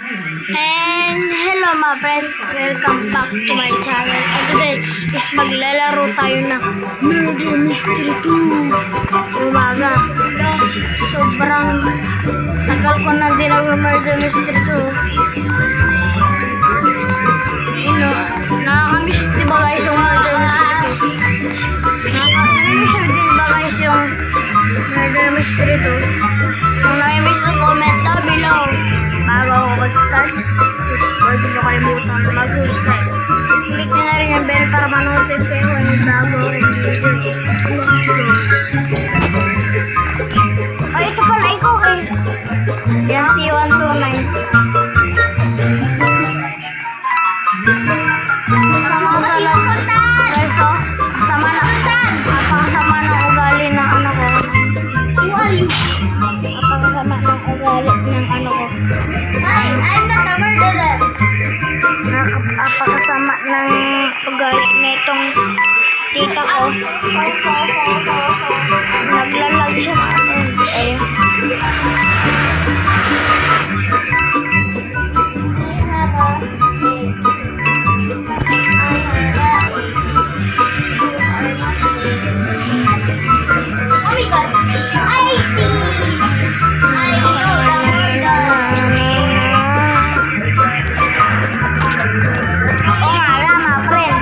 And hello mga friends, welcome back to my channel. And today is maglalaro tayo ng Murder Mystery 2. Umaga. Sobrang tagal ko na din nag-Murder Mystery 2. Nakakamiss diba guys yung Murder Mystery 2? Nakakamiss diba guys yung Murder Mystery 2? Kung nakimiss na comment down below. Bago ako mag-start, please huwag niyo kalimutan mag-subscribe. Click nyo na rin yung bell para manotify kayo kung may bago ako mag-video. Ay, ito pala ikaw eh. Yan, T129. Sama ko talaga. Guys, oh, napakasama ng ugali ng ano ko. Who are you? Napakasama ng ugali ng ano ko. Hi, I'm not a murderer. Napakasama ng ugali nitong tita ko. Naglalag siya. Ayun. Oh my God, I know the murderer. Oo nga lang mga friend.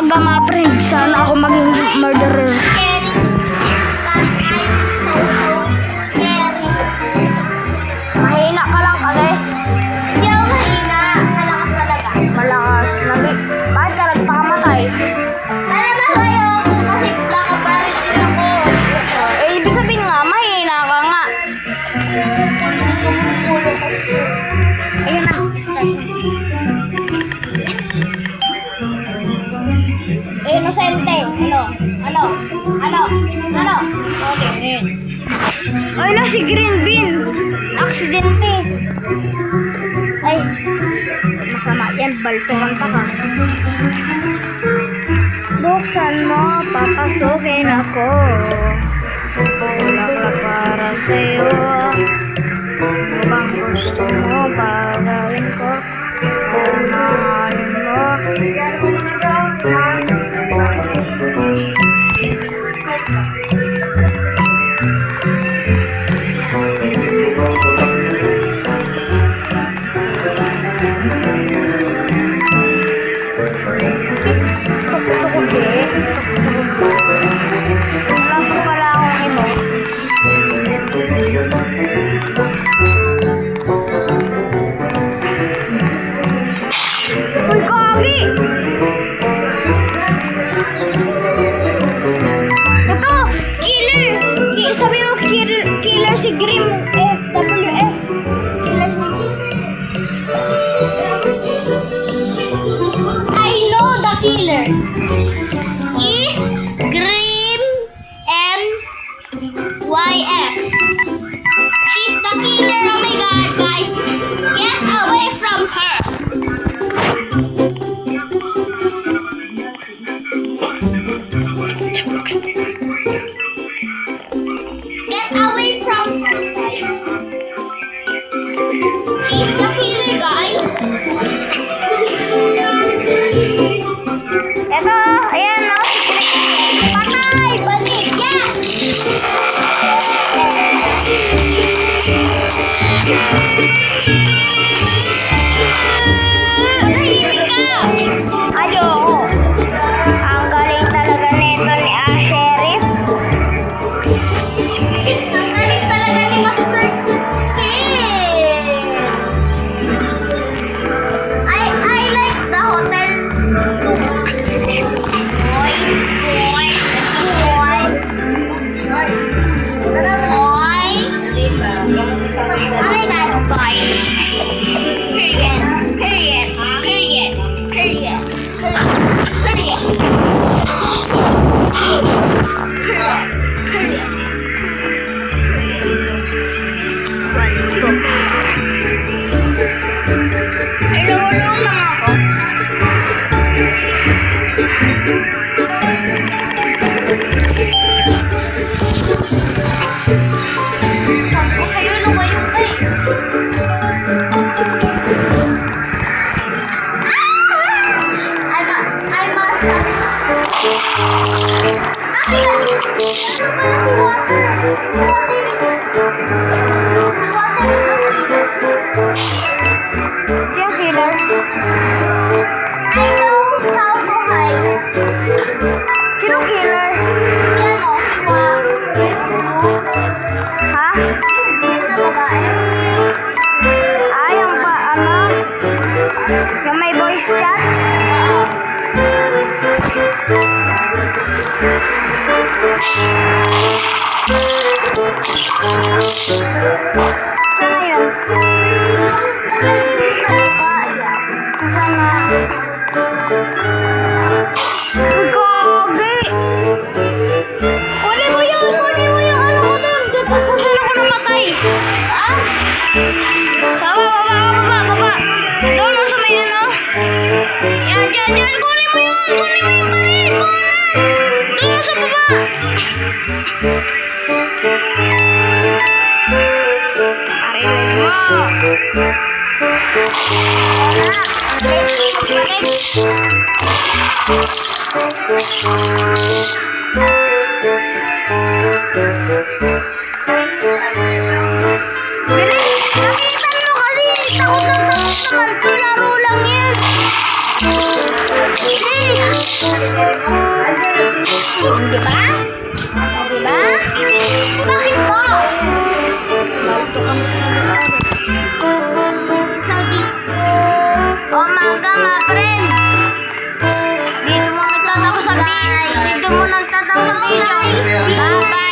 talaga ma-friend. Sana ako maging murderer. Scary. Kahit I'm so scary. Mahina ka lang kasi. Hindi ako mahina. Malakas talaga. Malakas. Bakit ka nagpakamatay? Para mahayo ako kasi black barrel din ako. Eh, ibig sabihin nga, mahina ka nga. Ayun na. Inosente. Ano? Okay, ngayon. Ay na, si Green Bean. Aksidente. Ay, masama yan. Baltukan pa ka. Buksan mo, papasukin ako. Bulaklak para sa'yo. Ano bang gusto mo gagawin ko? Mamahalin mo. Wala po pala akong imo. Uy, Kagi! Ito! Killer! Sabi mo, killer si Grim F. WF. Killer si... I know the killer is Grim MYF. She's the killer. Oh my god, guys. Get away from her. Get away from her, guys. She's the killer, guys. Ito, ayan no. Patay! Banig! Yes! Tahimik ka! Ayoko. Ang galing talaga nito ni Sheriff. Ang galing talaga ni Master King! I like the hotel room. Boy! Boy! Boy! Boy! Oh my god, boy! Period! Period! Period! Period! Period! Ay, nawala lang ako. Sabi kayo, lumayo kayo. I'm a Diyan killer. I know how to hide. Sino killer? Yan o, Ha? na babae. Ah, yung pa, ano? Yung may voice chat? Sana yun? Sana. Uy, Kagi! Kunin mo yun! Kunin mo yung ano ko doon! Dito kung saan ako namatay! Ah? Baba! Doon mo sa may ano? Yan! Kunin mo yun! Kunin mo yung baril! Doon mo sa baba! Arin mo! Bilis! Nakita mo kasi! Takot na takot naman! Laro lang yan! Bilis! Diba? Bakit po? Bato kami sa nag-aaral. Saudi. Umaga, mga friend. Dito mo nagtatapos sa video. Dito mo nagtatapos sa video. Bye-bye.